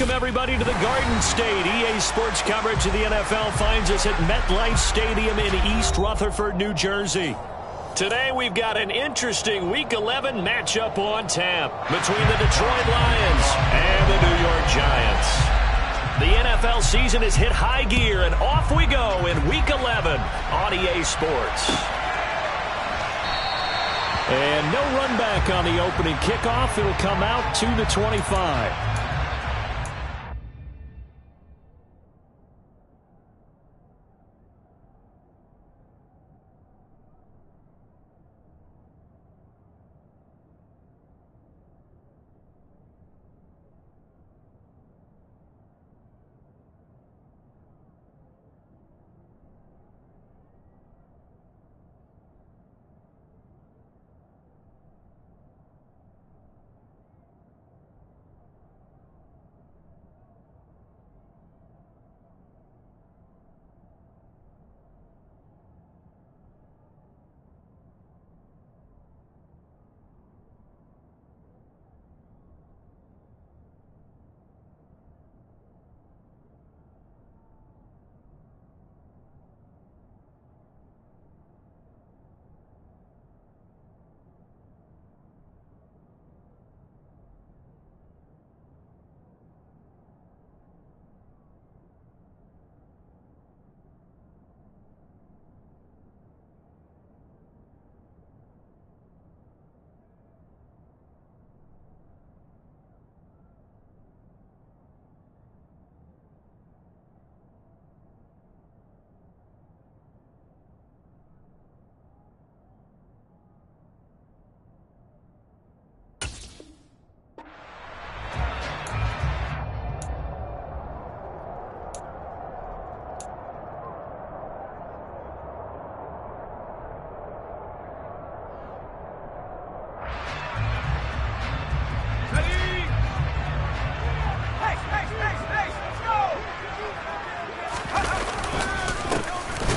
Welcome, everybody, to the Garden State. EA Sports coverage of the NFL finds us at MetLife Stadium in East Rutherford, New Jersey. Today, we've got an interesting Week 11 matchup on tap between the Detroit Lions and the New York Giants. The NFL season has hit high gear, and off we go in Week 11 on EA Sports. And no run back on the opening kickoff. It'll come out to the 25.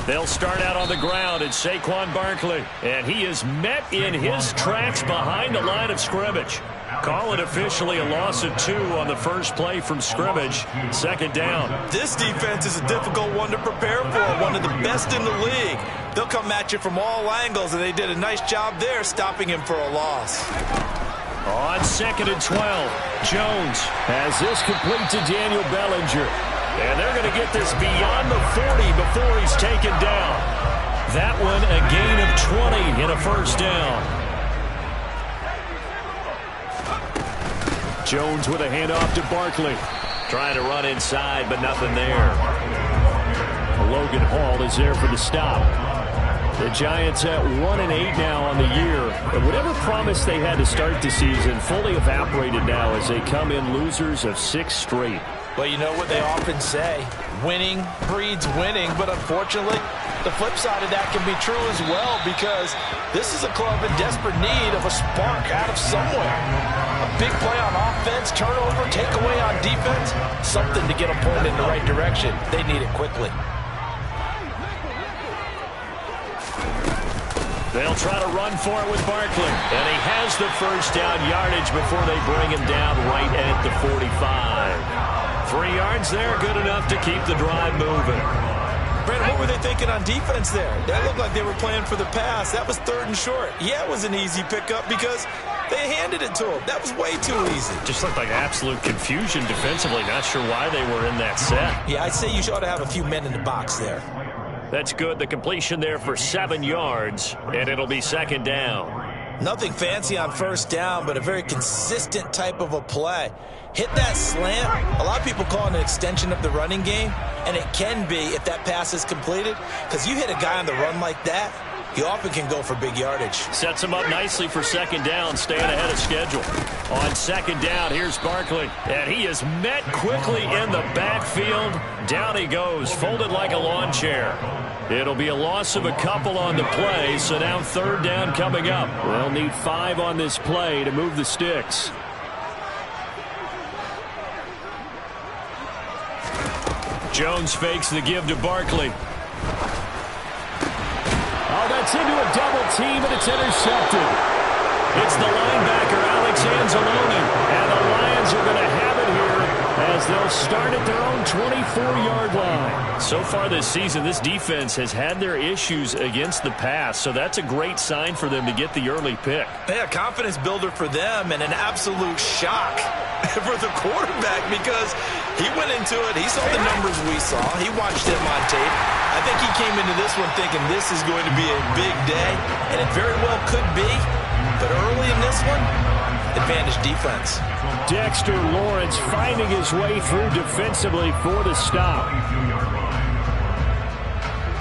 They'll start out on the ground. It's Saquon Barkley, and he is met in his tracks behind the line of scrimmage. Call it officially a loss of 2 on the first play from scrimmage. Second down. This defense is a difficult one to prepare for, one of the best in the league. They'll come at you from all angles, and they did a nice job there stopping him for a loss. On 2nd and 12, Jones has this complete to Daniel Bellinger. And they're going to get this beyond the 40 before he's taken down. That one a gain of 20 in a first down. Jones with a handoff to Barkley. Trying to run inside, but nothing there. Logan Hall is there for the stop. The Giants at 1-8 now on the year. And whatever promise they had to start the season fully evaporated now as they come in losers of 6 straight. Well, you know what they often say, winning breeds winning, but unfortunately, the flip side of that can be true as well, because this is a club in desperate need of a spark out of somewhere. A big play on offense, turnover, takeaway on defense, something to get them pointed in the right direction. They need it quickly. They'll try to run for it with Barkley, and he has the first down yardage before they bring him down right at the 45. 3 yards there, good enough to keep the drive moving. Brandon, what were they thinking on defense there? That looked like they were playing for the pass. That was 3rd and short. Yeah, it was an easy pickup because they handed it to him. That was way too easy. Just looked like absolute confusion defensively. Not sure why they were in that set. Yeah, I'd say you ought to have a few men in the box there. That's good. The completion there for 7 yards, and it'll be 2nd down. Nothing fancy on first down, but a very consistent type of a play. Hit that slant. A lot of people call it an extension of the running game, and it can be if that pass is completed, because you hit a guy on the run like that, he often can go for big yardage. Sets him up nicely for 2nd down, staying ahead of schedule. On 2nd down, here's Barkley, and he is met quickly in the backfield. Down he goes, folded like a lawn chair. It'll be a loss of a couple on the play, so now 3rd down coming up. They'll need 5 on this play to move the sticks. Jones fakes the give to Barkley. Oh, that's into a double team, and it's intercepted. It's the linebacker, Alex Anzalone, and the Lions are going to have it here as they'll start at their own 24-yard line. So far this season, this defense has had their issues against the pass, so that's a great sign for them to get the early pick. Yeah, confidence builder for them and an absolute shock for the quarterback because he went into it. He saw the numbers we saw. He watched him on tape. I think he came into this one thinking this is going to be a big day, and it very well could be. But early in this one, advantage defense. Dexter Lawrence finding his way through defensively for the stop.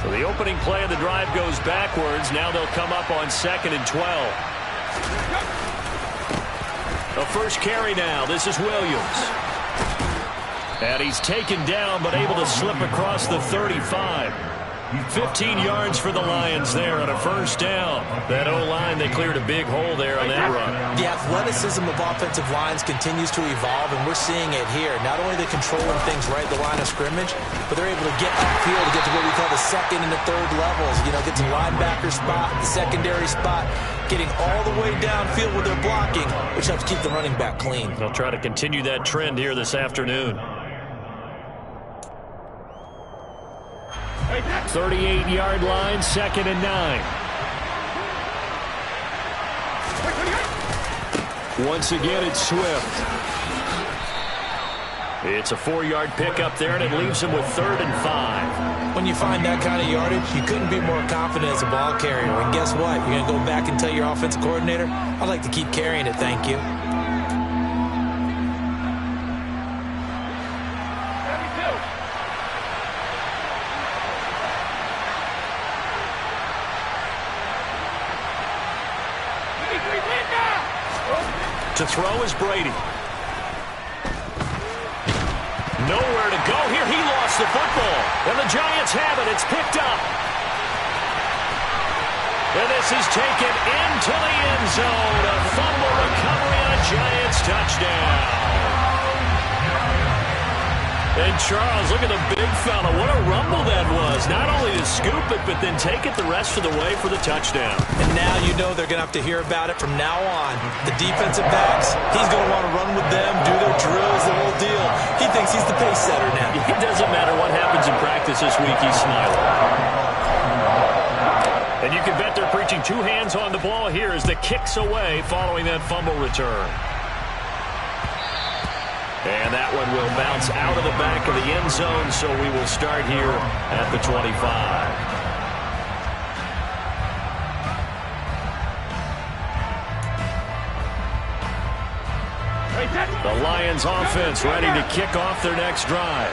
So the opening play of the drive goes backwards. Now they'll come up on 2nd and 12. The first carry now. This is Williams. And he's taken down but able to slip across the 35. 15 yards for the Lions there on a first down. That O-line, they cleared a big hole there on that run. The athleticism of offensive lines continues to evolve, and we're seeing it here. Not only are they controlling things right at the line of scrimmage, but they're able to get upfield to get to what we call the second and the third levels. You know, get to the linebacker spot, the secondary spot, getting all the way downfield with their blocking, which helps keep the running back clean. They'll try to continue that trend here this afternoon. 38-yard line, 2nd and 9. Once again, it's Swift. It's a 4-yard pickup there, and it leaves him with 3rd and 5. When you find that kind of yardage, you couldn't be more confident as a ball carrier. And guess what? You're going to go back and tell your offensive coordinator, I'd like to keep carrying it, thank you. To throw is Brady. Nowhere to go here. He lost the football. And the Giants have it. It's picked up. And this is taken into the end zone. A fumble recovery on a Giants touchdown. And Charles, look at the big fella. What a rumble that was. Not only to scoop it, but then take it the rest of the way for the touchdown. And now you know they're going to have to hear about it from now on. The defensive backs, he's going to want to run with them, do their drills, the whole deal. He thinks he's the pace setter now. It doesn't matter what happens in practice this week, he's smiling. And you can bet they're preaching 2 hands on the ball here as the kick's away following that fumble return. And that one will bounce out of the back of the end zone, so we will start here at the 25. The Lions offense ready to kick off their next drive.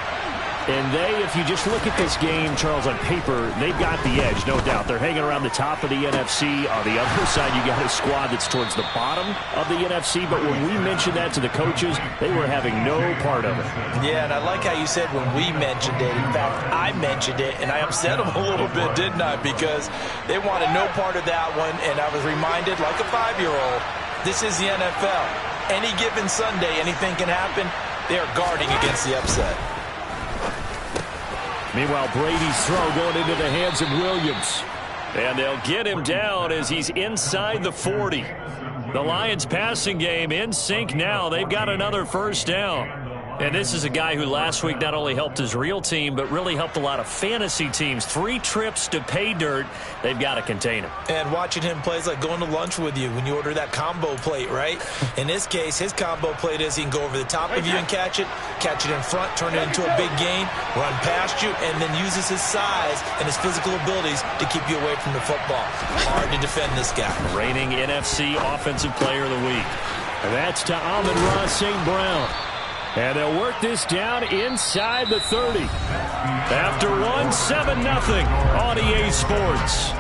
And they, if you just look at this game, Charles, on paper, they've got the edge, no doubt. They're hanging around the top of the NFC. On the other side, you got a squad that's towards the bottom of the NFC. But when we mentioned that to the coaches, they were having no part of it. Yeah, and I like how you said when we mentioned it. In fact, I mentioned it, and I upset them a little bit, didn't I? Because they wanted no part of that one, and I was reminded, like a 5-year-old, this is the NFL. Any given Sunday, anything can happen. They are guarding against the upset. Meanwhile, Brady's throw going into the hands of Williams. And they'll get him down as he's inside the 40. The Lions passing game in sync now. They've got another first down. And this is a guy who last week not only helped his real team, but really helped a lot of fantasy teams. 3 trips to pay dirt. They've got to contain him. And watching him play is like going to lunch with you when you order that combo plate, right? In this case, his combo plate is he can go over the top of you and catch it in front, turn it into a big gain, run past you, and then uses his size and his physical abilities to keep you away from the football. Hard to defend this guy. Reigning NFC Offensive Player of the Week. And that's to Amon-Ra St. Brown. And they'll work this down inside the 30. After 7-0 on EA Sports.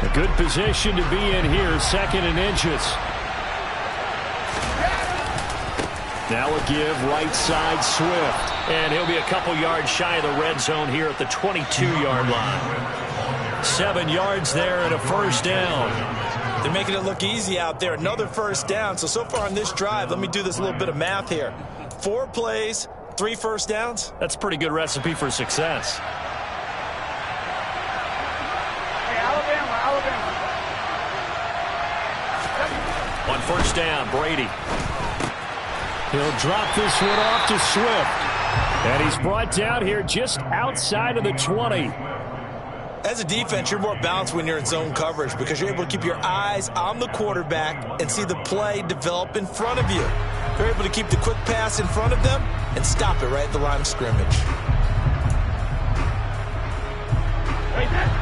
A good position to be in here, 2nd and inches. Now a give right side Swift. And he'll be a couple yards shy of the red zone here at the 22-yard line. 7 yards there and a first down. They're making it look easy out there. Another first down. So far on this drive, let me do this little bit of math here. 4 plays, 3 first downs. That's a pretty good recipe for success. On first down, Brady. He'll drop this one off to Swift. And he's brought down here just outside of the 20. As a defense, you're more balanced when you're in zone coverage because you're able to keep your eyes on the quarterback and see the play develop in front of you. You're able to keep the quick pass in front of them and stop it right at the line of scrimmage.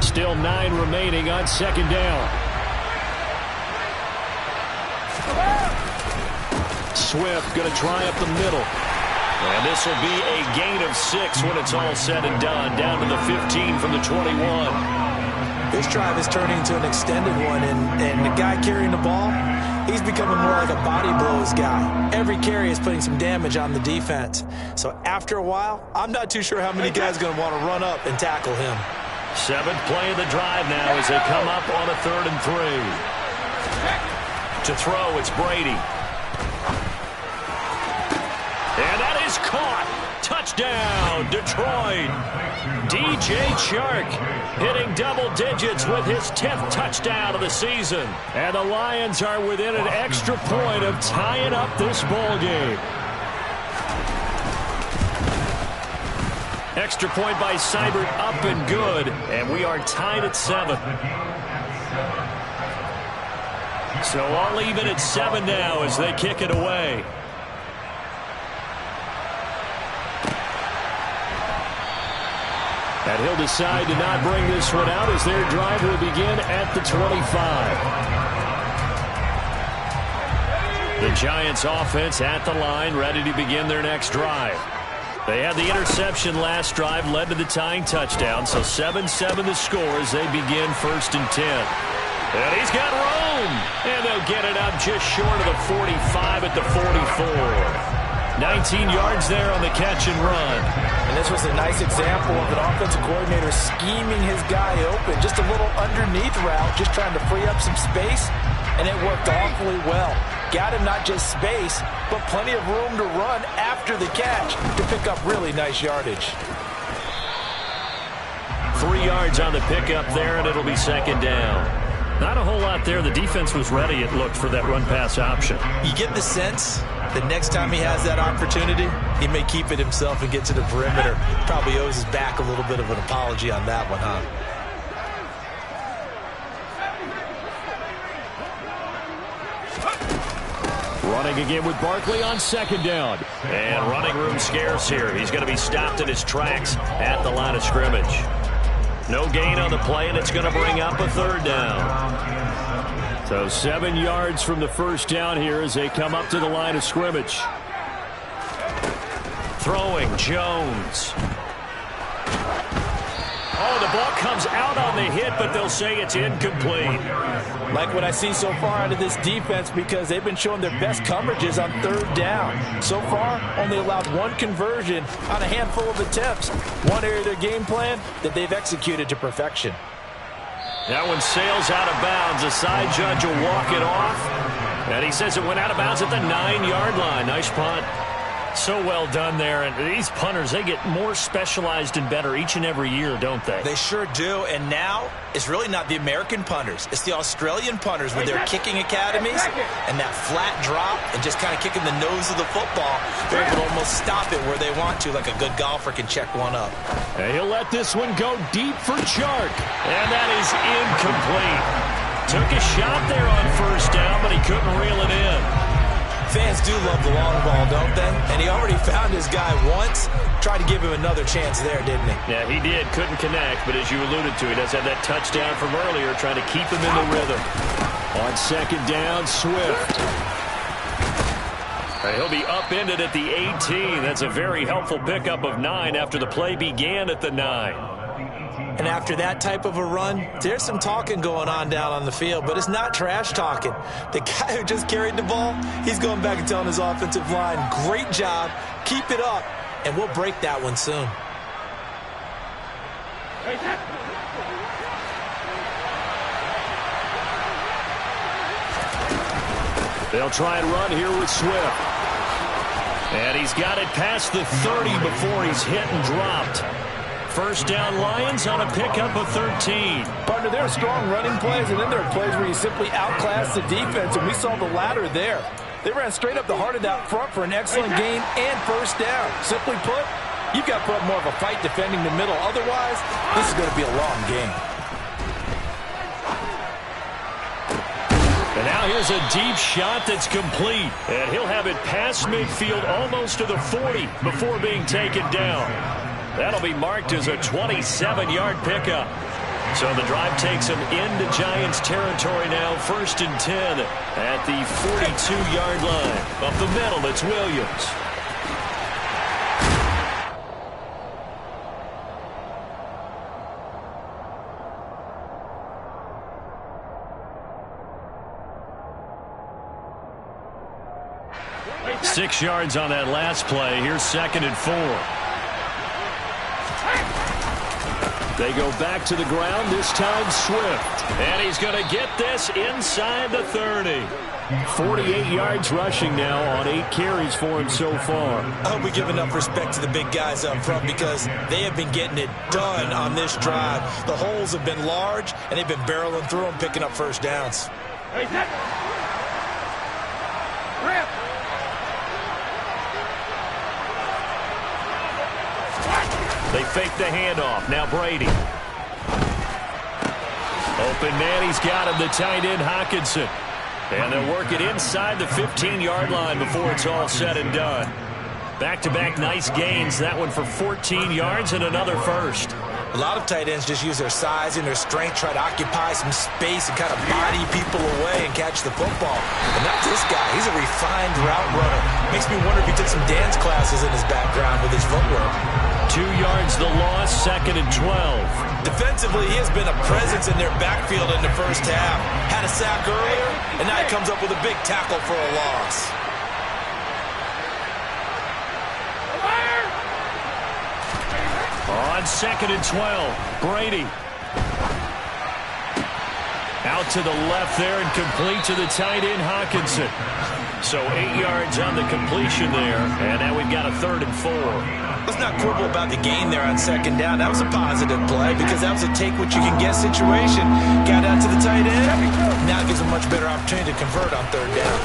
Still 9 remaining on second down. Swift going to try up the middle. And this will be a gain of 6 when it's all said and done. Down to the 15 from the 21. This drive is turning into an extended one, and the guy carrying the ball, he's becoming more like a body blows guy. Every carry is putting some damage on the defense. So after a while, I'm not too sure how many guys are going to want to run up and tackle him. 7th play of the drive now as they come up on a 3rd and 3. To throw, it's Brady. And that is caught. Touchdown, Detroit. DJ Chark hitting double digits with his 10th touchdown of the season. And the Lions are within an extra point of tying up this ball game. Extra point by Seibert up and good. And we are tied at 7. So all even at 7 now as they kick it away. And he'll decide to not bring this one out as their drive will begin at the 25. The Giants offense at the line, ready to begin their next drive. They had the interception last drive, led to the tying touchdown, so 7-7 the score as they begin 1st and 10. And he's got room, and they'll get it up just short of the 45 at the 44. 19 yards there on the catch and run. And this was a nice example of an offensive coordinator scheming his guy open. Just a little underneath route, just trying to free up some space, and it worked awfully well. Got him not just space, but plenty of room to run after the catch to pick up really nice yardage. 3 yards on the pickup there, and it'll be 2nd down. Not a whole lot there. The defense was ready, it looked, for that run-pass option. You get the sense that next time he has that opportunity, he may keep it himself and get to the perimeter. Probably owes his back a little bit of an apology on that one, huh? Running again with Barkley on 2nd down. And running room scarce here. He's going to be stopped in his tracks at the line of scrimmage. No gain on the play, and it's going to bring up a 3rd down. So 7 yards from the first down here as they come up to the line of scrimmage. Throwing, Jones. Oh, the ball comes out on the hit, but they'll say it's incomplete. Like what I see so far out of this defense because they've been showing their best coverages on 3rd down. So far, only allowed 1 conversion on a handful of attempts. One area of their game plan that they've executed to perfection. That one sails out of bounds. The side judge will walk it off. And he says it went out of bounds at the 9-yard line. Nice punt. So well done there. And these punters, they get more specialized and better each and every year, don't they? They sure do. And now it's really not the American punters. It's the Australian punters with their kicking academies and that flat drop and just kind of kicking the nose of the football. They're able to almost stop it where they want to, like a good golfer can check one up. And he'll let this one go deep for Chark. And that is incomplete. Took a shot there on 1st down, but he couldn't reel it in. Fans do love the long ball, don't they? And he already found his guy once. Tried to give him another chance there, didn't he? Yeah, he did. Couldn't connect, but as you alluded to, he does have that touchdown from earlier, trying to keep him in the rhythm. On 2nd down, Swift. He'll be upended at the 18. That's a very helpful pickup of 9 after the play began at the 9. And after that type of a run, there's some talking going on down on the field, but it's not trash talking. The guy who just carried the ball, he's going back and telling his offensive line, great job, keep it up, and we'll break that one soon. They'll try and run here with Swift. And he's got it past the 30 before he's hit and dropped. First down Lions on a pickup of 13. Partner, there are strong running plays, and then there are plays where you simply outclass the defense, and we saw the latter there. They ran straight up the heart of that front for an excellent gain and first down. Simply put, you've got to put up more of a fight defending the middle. Otherwise, this is going to be a long game. And now here's a deep shot that's complete. And he'll have it past midfield almost to the 40 before being taken down. That'll be marked as a 27-yard pickup. So the drive takes him into Giants territory now, 1st and 10 at the 42-yard line. Up the middle, it's Williams. Six yards on that last play. Here's 2nd and 4. They go back to the ground, this time Swift. And he's going to get this inside the 30. 48 yards rushing now on 8 carries for him so far. I hope we give enough respect to the big guys up front because they have been getting it done on this drive. The holes have been large, and they've been barreling through them, picking up first downs. They fake the handoff. Now Brady. Open man, he's got him, the tight end Hockenson. And they'll work it inside the 15-yard line before it's all said and done. Back-to-back nice gains. That one for 14 yards and another first. A lot of tight ends just use their size and their strength, try to occupy some space and kind of body people away and catch the football. But not this guy. He's a refined route runner. Makes me wonder if he took some dance classes in his background with his footwork. 2 yards the loss, 2nd and 12. Defensively, he has been a presence in their backfield in the first half. Had a sack earlier, and now he comes up with a big tackle for a loss. On 2nd and 12, Brady. Out to the left there and complete to the tight end Hockenson. So 8 yards on the completion there, and now we've got a 3rd and 4. Let's not quibble about the gain there on 2nd down. That was a positive play because that was a take-what-you-can-get situation. Got out to the tight end. Now it gives a much better opportunity to convert on 3rd down.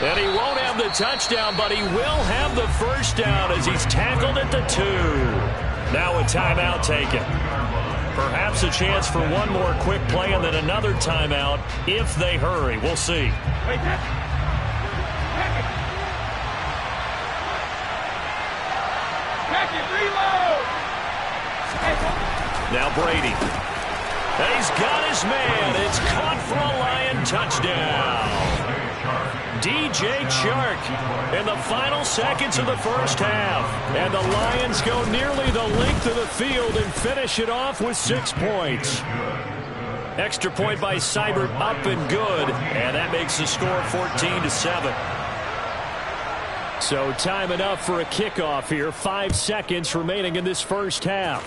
And he won't have the touchdown, but he will have the first down as he's tackled at the 2. Now a timeout taken. Perhaps a chance for one more quick play and then another timeout if they hurry. We'll see. Now Brady. And he's got his man. It's caught for a Lion touchdown. DJ Chark in the final seconds of the first half. And the Lions go nearly the length of the field and finish it off with 6 points. Extra point by Seibert up and good. And that makes the score 14-7. So time enough for a kickoff here. 5 seconds remaining in this first half.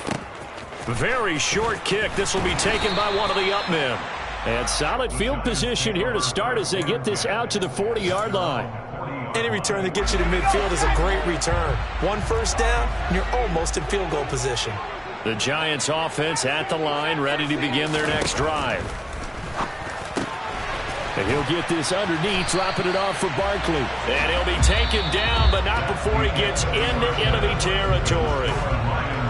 Very short kick. This will be taken by one of the up men. And solid field position here to start as they get this out to the 40-yard line. Any return that gets you to midfield is a great return. 1 first down, and you're almost in field goal position. The Giants offense at the line, ready to begin their next drive. And he'll get this underneath, dropping it off for Barkley. And he'll be taken down, but not before he gets into enemy territory.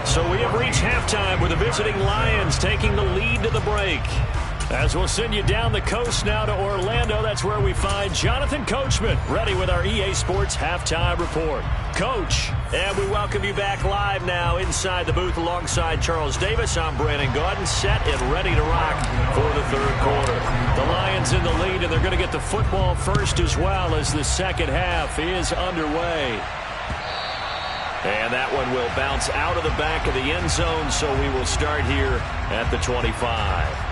So we have reached halftime with the visiting Lions taking the lead to the break. As we'll send you down the coast now to Orlando, that's where we find Jonathan Coachman, ready with our EA Sports Halftime Report. Coach, and we welcome you back live now inside the booth alongside Charles Davis. I'm Brandon Gaudin, set and ready to rock for the 3rd quarter. The Lions in the lead, and they're going to get the football first as well as the second half is underway. And that one will bounce out of the back of the end zone, so we will start here at the 25.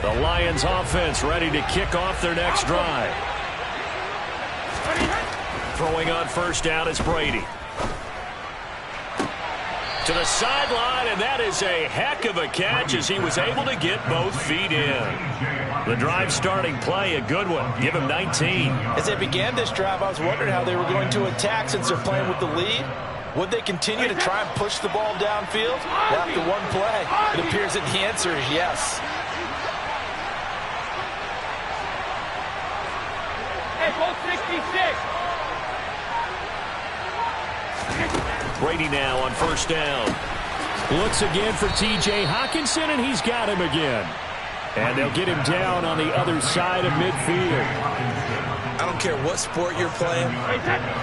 The Lions offense ready to kick off their next drive. Throwing on first down is Brady. To the sideline, and that is a heck of a catch as he was able to get both feet in. The drive starting play, a good one. Give him 19. As they began this drive, I was wondering how they were going to attack since they're playing with the lead. Would they continue to try and push the ball downfield? After one play, it appears that the answer is yes. Brady now on first down. Looks again for T.J. Hockenson, and he's got him again. And they'll get him down on the other side of midfield. I don't care what sport you're playing.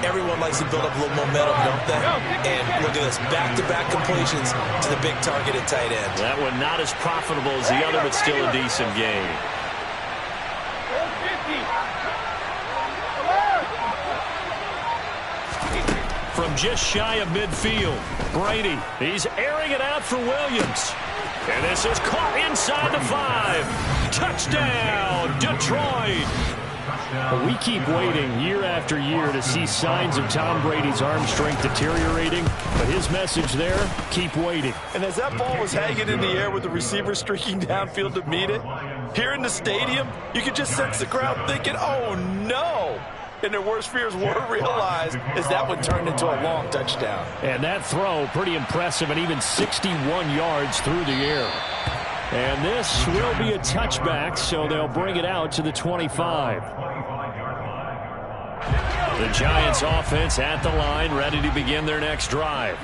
Everyone likes to build up a little momentum, don't they? And look at this, back-to-back completions to the big targeted tight end. That one not as profitable as the other, but still a decent game. From just shy of midfield, Brady, he's airing it out for Williams. And this is caught inside the 5. Touchdown, Detroit. We keep waiting year after year to see signs of Tom Brady's arm strength deteriorating, but his message there, keep waiting. And as that ball was hanging in the air with the receiver streaking downfield to meet it, here in the stadium, you could just sense the crowd thinking, oh no. And their worst fears were realized as that one turned into a long touchdown. And that throw, pretty impressive, and even 61 yards through the air. And this will be a touchback, so they'll bring it out to the 25. The Giants offense at the line, ready to begin their next drive.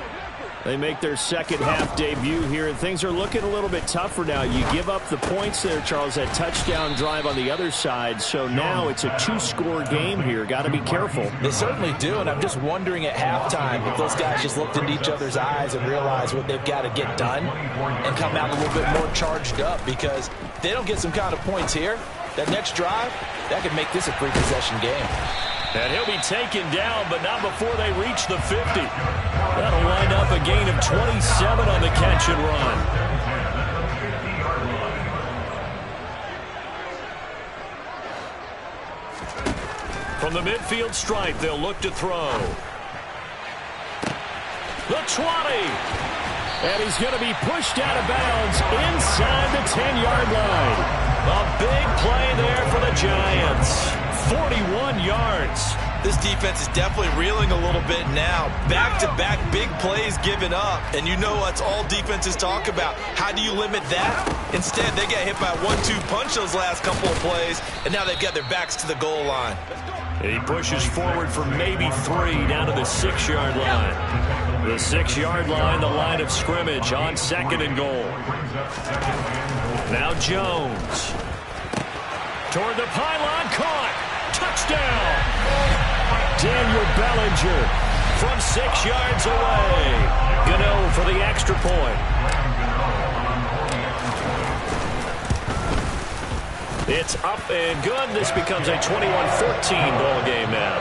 They make their second half debut here, and things are looking a little bit tougher now. You give up the points there, Charles, that touchdown drive on the other side. So now it's a 2-score game here. Got to be careful. They certainly do, and I'm just wondering at halftime if those guys just looked into each other's eyes and realized what they've got to get done and come out a little bit more charged up, because if they don't get some kind of points here, that next drive, that could make this a 3-possession game. And he'll be taken down, but not before they reach the 50. That'll wind up a gain of 27 on the catch and run. From the midfield stripe, they'll look to throw. The 20. And he's going to be pushed out of bounds inside the 10-yard line. A big play there for the Giants. 41 yards. This defense is definitely reeling a little bit now. Back-to-back big plays given up. And you know that's all defenses talk about. How do you limit that? Instead, they get hit by a 1-2 punch those last couple of plays, and now they've got their backs to the goal line. And he pushes forward for maybe 3 down to the 6-yard line. The 6-yard line, the line of scrimmage on 2nd and goal. Now Jones. Toward the pylon, caught. Touchdown! Daniel Bellinger from 6 yards away. Gano for the extra point. It's up and good. This becomes a 21-14 ball game now.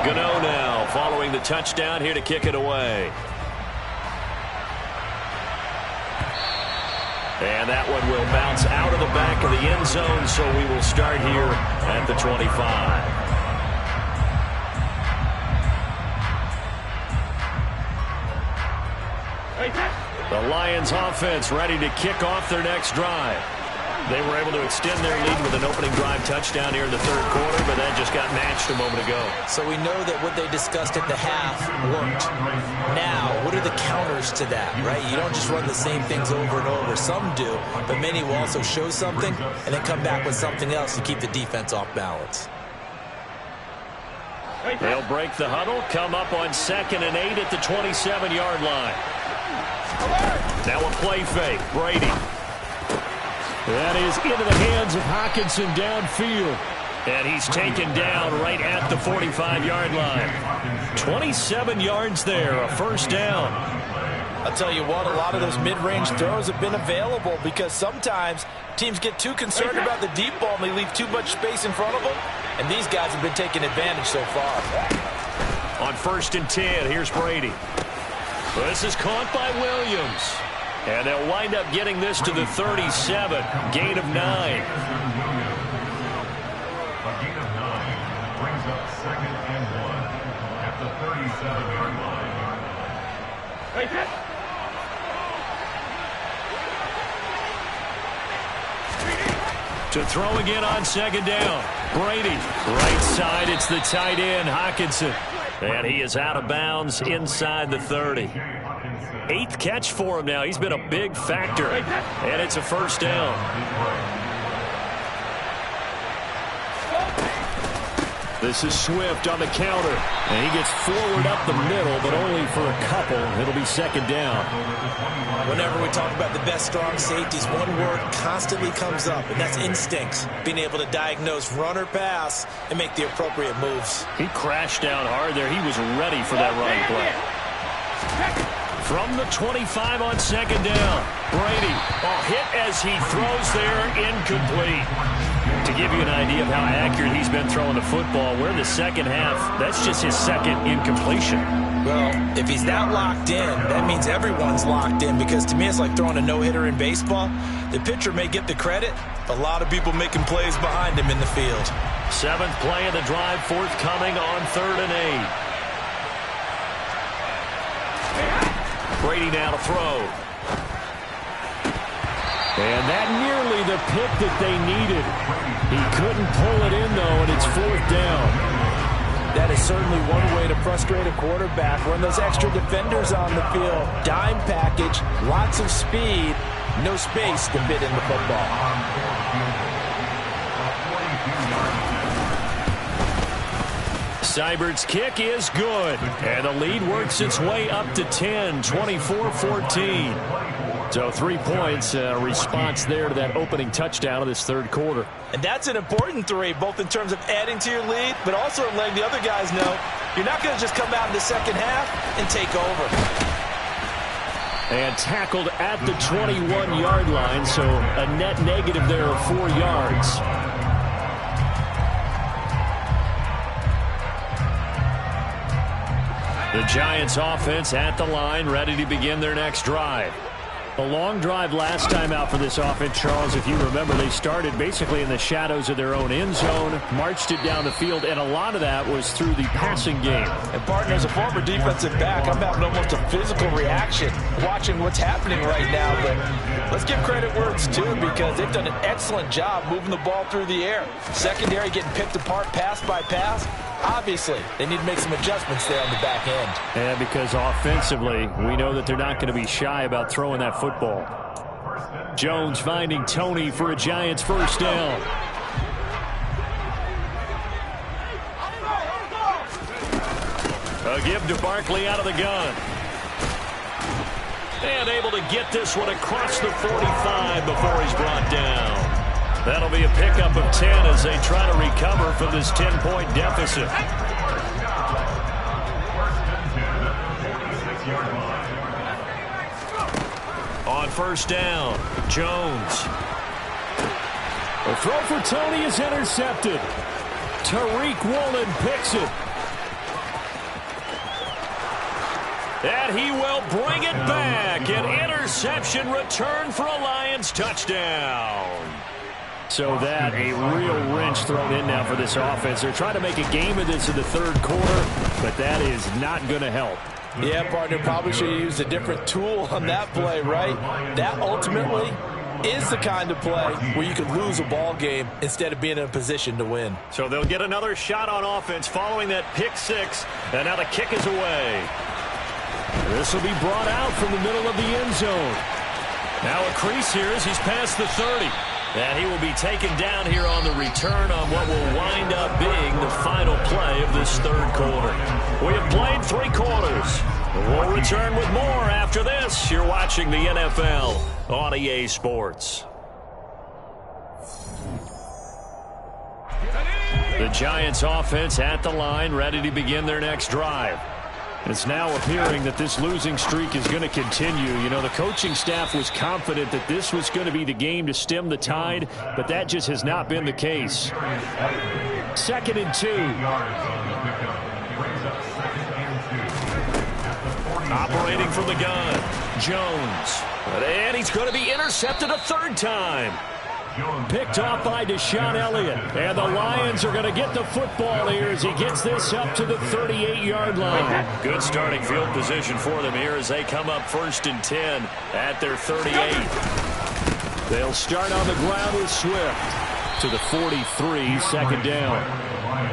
Gano now following the touchdown here to kick it away. And that one will bounce out of the back of the end zone, so we will start here at the 25. The Lions offense ready to kick off their next drive. They were able to extend their lead with an opening drive touchdown here in the 3rd quarter, but that just got matched a moment ago. So we know that what they discussed at the half worked. Now, what are the counters to that, right? You don't just run the same things over and over. Some do, but many will also show something and then come back with something else to keep the defense off balance. They'll break the huddle, come up on 2nd and 8 at the 27-yard line. Now a play fake, Brady. That is into the hands of Hockenson downfield. And he's taken down right at the 45-yard line. 27 yards there, a first down. I'll tell you what, a lot of those mid-range throws have been available because sometimes teams get too concerned about the deep ball and they leave too much space in front of them. And these guys have been taking advantage so far. On 1st and 10, here's Brady. This is caught by Williams. And they'll wind up getting this to the 37. Gain of 9. A gain of 9 brings up 2nd and 1 at the 37-yard line. To throw again on 2nd down. Brady, right side, it's the tight end, Hockenson. And he is out of bounds inside the 30. 8th catch for him now. He's been a big factor. And it's a first down. This is Swift on the counter. And he gets forward up the middle, but only for a couple. It'll be 2nd down. Whenever we talk about the best strong safeties, one word constantly comes up, and that's instinct. Being able to diagnose run or pass and make the appropriate moves. He crashed down hard there. He was ready for that run play. From the 25 on 2nd down. Brady, hit as he throws there, incomplete. To give you an idea of how accurate he's been throwing the football, we're in the second half. That's just his 2nd incompletion. Well, if he's that locked in, that means everyone's locked in, because to me it's like throwing a no-hitter in baseball. The pitcher may get the credit, a lot of people making plays behind him in the field. 7th play of the drive forthcoming on 3rd and 8. Brady now to throw. And that nearly the pick that they needed. He couldn't pull it in, though, and it's 4th down. That is certainly one way to frustrate a quarterback. When those extra defenders on the field, dime package, lots of speed, no space to fit in the football. Seibert's kick is good, and the lead works its way up to 10, 24-14. So 3 points, response there to that opening touchdown of this 3rd quarter. And that's an important 3, both in terms of adding to your lead, but also in letting the other guys know you're not going to just come out in the second half and take over. And tackled at the 21-yard line, so a net negative there of 4 yards. The Giants offense at the line, ready to begin their next drive. A long drive last time out for this offense, Charles. If you remember, they started basically in the shadows of their own end zone, marched it down the field, and a lot of that was through the passing game. And, partner, as a former defensive back, I'm having almost a physical reaction watching what's happening right now. But let's give credit where it's due, because they've done an excellent job moving the ball through the air. Secondary getting picked apart pass by pass. Obviously, they need to make some adjustments there on the back end. Yeah, because offensively, we know that they're not going to be shy about throwing that football. Jones finding Tony for a Giants first down. A give to Barkley out of the gun. And able to get this one across the 45 before he's brought down. That'll be a pickup of 10 as they try to recover from this 10-point deficit. On 1st down, Jones. The throw for Tony is intercepted. Tariq Woolen picks it. And he will bring it back. An interception return for a Lions touchdown. So that a real wrench thrown in now for this offense. They're trying to make a game of this in the 3rd quarter, but that is not going to help. Yeah, partner, probably should have used a different tool on that play, right? That ultimately is the kind of play where you could lose a ball game instead of being in a position to win. So they'll get another shot on offense following that pick 6, and now the kick is away. This will be brought out from the middle of the end zone. Now a crease here as he's past the 30. And he will be taken down here on the return on what will wind up being the final play of this 3rd quarter. We have played 3 quarters. We'll return with more after this. You're watching the NFL on EA Sports. The Giants offense at the line, ready to begin their next drive. It's now appearing that this losing streak is going to continue. You know, the coaching staff was confident that this was going to be the game to stem the tide, but that just has not been the case. 2nd and 2. Operating from the gun, Jones. And he's going to be intercepted a 3rd time. Picked off by Deshaun Elliott. And the Lions are going to get the football here as he gets this up to the 38-yard line. Good starting field position for them here as they come up 1st and 10 at their 38. They'll start on the ground with Swift to the 43, 2nd down.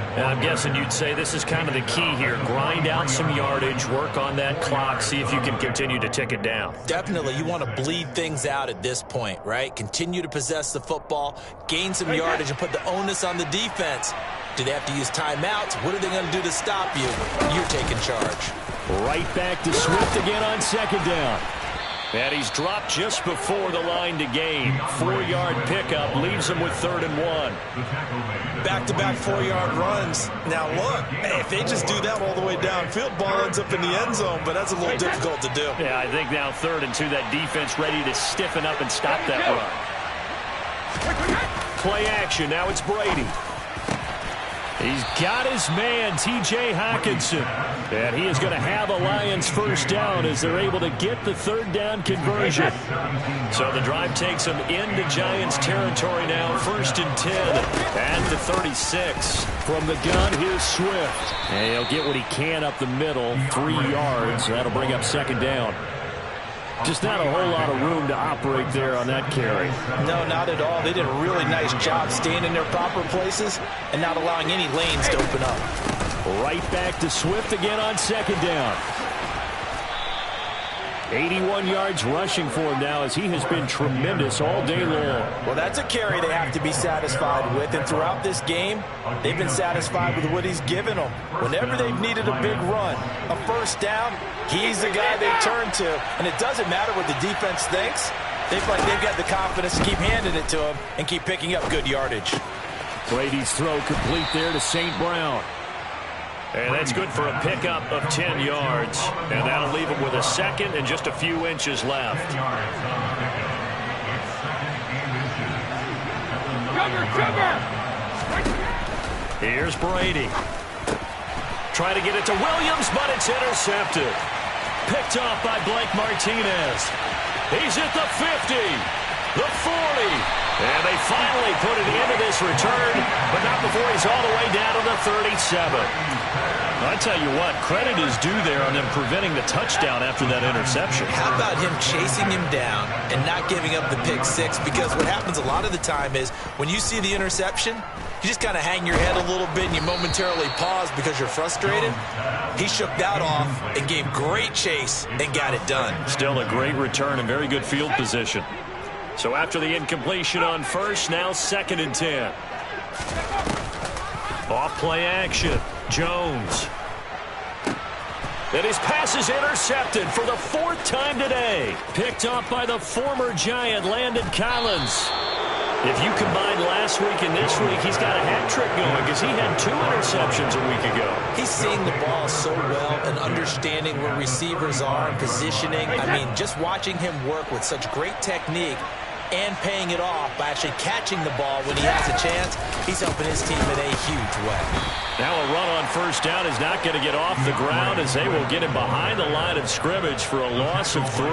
And I'm guessing you'd say this is kind of the key here. Grind out some yardage, work on that clock, see if you can continue to tick it down. Definitely, you want to bleed things out at this point, right? Continue to possess the football, gain some yardage, and put the onus on the defense. Do they have to use timeouts? What are they going to do to stop you? You're taking charge. Right back to Swift again on 2nd down. And he's dropped just before the line to gain. 4-yard pickup leaves him with 3rd and 1. Back-to-back 4-yard runs. Now, look, if they just do that all the way downfield, ball ends up in the end zone, but that's a little difficult to do. Yeah, I think now 3rd and 2, that defense ready to stiffen up and stop that run. Play action. Now it's Brady. He's got his man, T.J. Hockenson. And he is going to have a Lions 1st down as they're able to get the 3rd down conversion. So the drive takes them into Giants territory now, 1st and 10 at the 36. From the gun, here's Swift. And he'll get what he can up the middle, 3 yards. That'll bring up 2nd down. Just not a whole lot of room to operate there on that carry. No, not at all. They did a really nice job staying in their proper places and not allowing any lanes to open up. Right back to Swift again on 2nd down. 81 yards rushing for him now as he has been tremendous all day long. Well, that's a carry they have to be satisfied with, and throughout this game, they've been satisfied with what he's given them. Whenever they've needed a big run, a 1st down, he's the guy they turn to, and it doesn't matter what the defense thinks. They feel like they've got the confidence to keep handing it to him and keep picking up good yardage. Brady's throw complete there to St. Brown. And that's good for a pickup of 10 yards. And that'll leave him with a 2nd and just a few inches left. Here's Brady. Try to get it to Williams, but it's intercepted. Picked off by Blake Martinez. He's at the 50, the 40. And they finally put it into this return, but not before he's all the way down to the 37. I tell you what, credit is due there on them preventing the touchdown after that interception. How about him chasing him down and not giving up the pick 6? Because what happens a lot of the time is when you see the interception, you just kind of hang your head a little bit and you momentarily pause because you're frustrated. He shook that off and gave great chase and got it done. Still a great return and very good field position. So after the incompletion on 1st, now 2nd and 10. Off play action. Jones. And his pass is intercepted for the 4th time today. Picked off by the former Giant, Landon Collins. If you combine last week and this week, he's got a hat trick going because he had 2 interceptions a week ago. He's seeing the ball so well and understanding where receivers are and positioning. I mean, just watching him work with such great technique and paying it off by actually catching the ball when he has a chance, he's helping his team in a huge way. Now a run on 1st down is not going to get off the ground as they will get him behind the line of scrimmage for a loss of 3.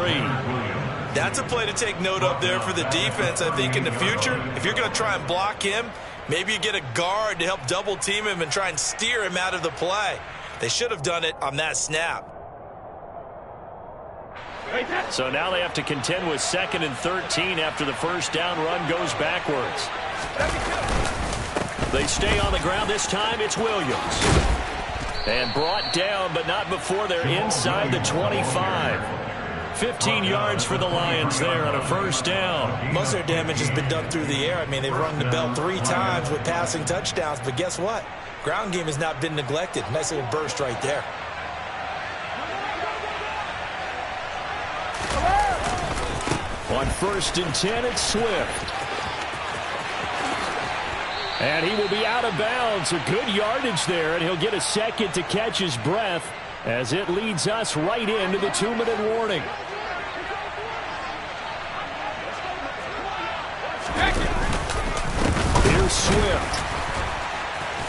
That's a play to take note of there for the defense. I think in the future, if you're going to try and block him, maybe you get a guard to help double team him and try and steer him out of the play. They should have done it on that snap. So now they have to contend with 2nd and 13 after the 1st down run goes backwards. They stay on the ground. This time it's Williams. And brought down, but not before they're inside the 25. 15 yards for the Lions there on a 1st down. Most of their damage has been done through the air. I mean, they've rung the bell 3 times with passing touchdowns, but guess what? Ground game has not been neglected. Nice little burst right there. On 1st and 10, it's Swift. And he will be out of bounds. A good yardage there, and he'll get a second to catch his breath as it leads us right into the 2-minute warning. Here's Swift.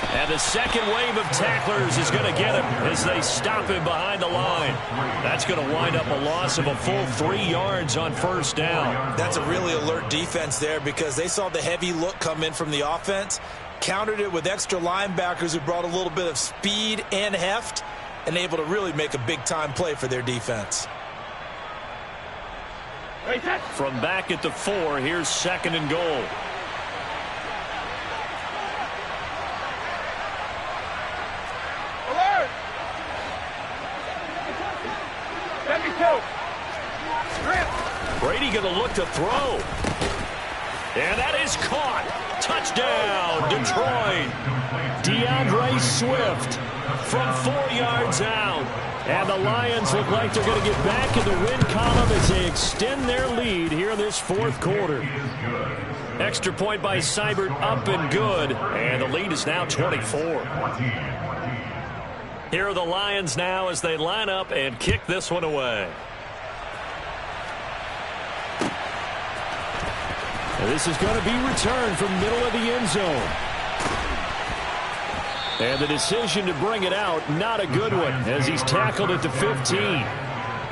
And the second wave of tacklers is going to get him as they stop him behind the line. That's going to wind up a loss of a full 3 yards on first down. That's a really alert defense there because they saw the heavy look come in from the offense, countered it with extra linebackers who brought a little bit of speed and heft, and able to really make a big-time play for their defense. From back at the 4, here's 2nd and goal. Brady going to look to throw. And that is caught. Touchdown, Detroit. DeAndre Swift from 4 yards out. And the Lions look like they're going to get back in the win column as they extend their lead here in this 4th quarter. Extra point by Seibert, up and good. And the lead is now 24. Here are the Lions now as they line up and kick this one away. And this is going to be returned from middle of the end zone. And the decision to bring it out, not a good one, as he's tackled at the 15.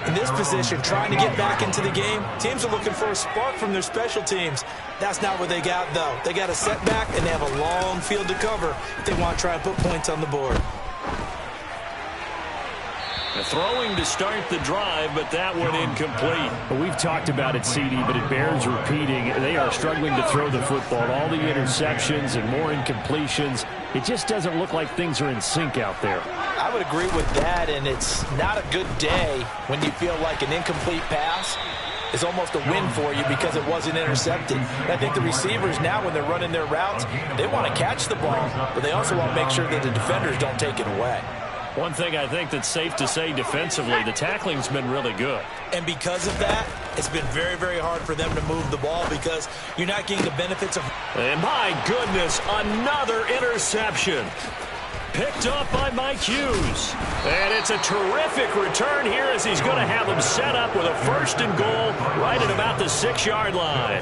In this position, trying to get back into the game, teams are looking for a spark from their special teams. That's not what they got, though. They got a setback, and they have a long field to cover if they want to try and put points on the board. Throwing to start the drive, but that one incomplete. Well, we've talked about it, CD, but it bears repeating. They are struggling to throw the football. All the interceptions and more incompletions. It just doesn't look like things are in sync out there. I would agree with that, and it's not a good day when you feel like an incomplete pass is almost a win for you because it wasn't intercepted. And I think the receivers now, when they're running their routes, they want to catch the ball, but they also want to make sure that the defenders don't take it away. One thing I think that's safe to say defensively, the tackling's been really good. And because of that, it's been very, very hard for them to move the ball because you're not getting the benefits of... And my goodness, another interception. Picked up by Mike Hughes. And it's a terrific return here as he's going to have him set up with a 1st and goal right at about the 6-yard line.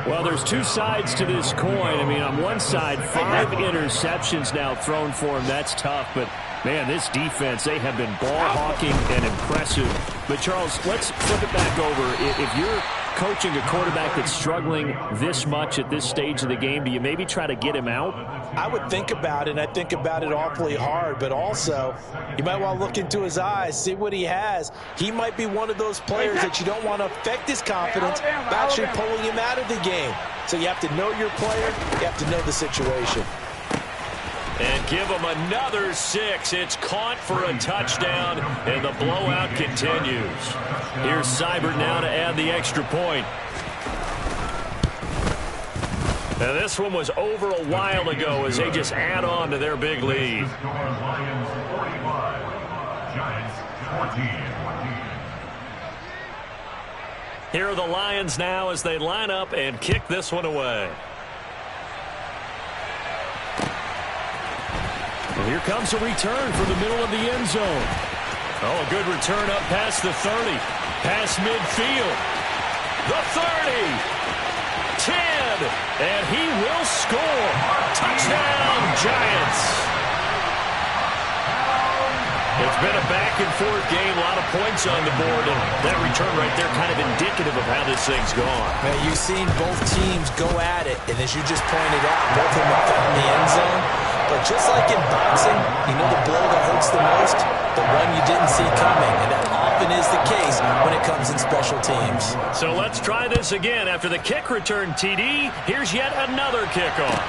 Well, there's 2 sides to this coin. I mean, on one side, 5 interceptions now thrown for him. That's tough, but... man, this defense, they have been ball-hawking and impressive. But, Charles, let's flip it back over. If you're coaching a quarterback that's struggling this much at this stage of the game, do you maybe try to get him out? I would think about it, and I think about it awfully hard. But also, you might want to look into his eyes, see what he has. He might be one of those players that you don't want to affect his confidence by actually pulling him out of the game. So you have to know your player. You have to know the situation. And give him another 6. It's caught for a touchdown, and the blowout continues. Here's Seibert now to add the extra point. Now this one was over a while ago as they just add on to their big lead. Lions 45, Giants 14. Here are the Lions now as they line up and kick this one away. And here comes a return from the middle of the end zone. Oh, a good return up past the 30. Past midfield. The 30. 10. And he will score. Touchdown, Giants. It's been a back-and-forth game, a lot of points on the board, and that return right there kind of indicative of how this thing's gone. Man, you've seen both teams go at it, and as you just pointed out, both of them have found the end zone. But just like in boxing, you know the blow that hurts the most? The one you didn't see coming, and that often is the case when it comes in special teams. So let's try this again. After the kick return, TD, here's yet another kickoff.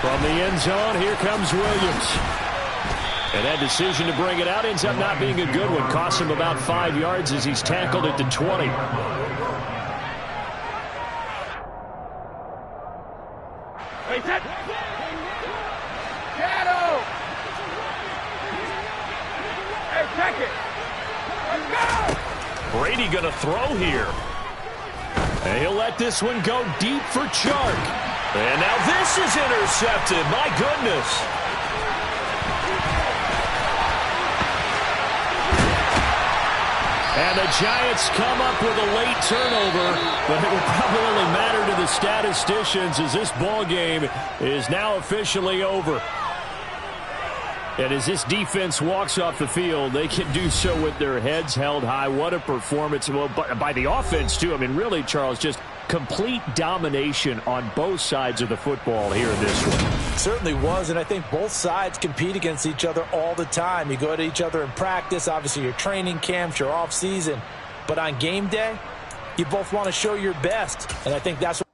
From the end zone, here comes Williams. And that decision to bring it out ends up not being a good one. Costs him about 5 yards as he's tackled at the 20. Brady going to throw here. And he'll let this one go deep for Chark. And now this is intercepted. My goodness. And the Giants come up with a late turnover, but it will probably only matter to the statisticians as this ball game is now officially over. And as this defense walks off the field, they can do so with their heads held high. What a performance. Well, by the offense, too. I mean, really, Charles, just complete domination on both sides of the football here in this one. Certainly was, and I think both sides compete against each other all the time. You go to each other in practice, obviously your training camps, your off season. But on game day, you both want to show your best, and I think that's what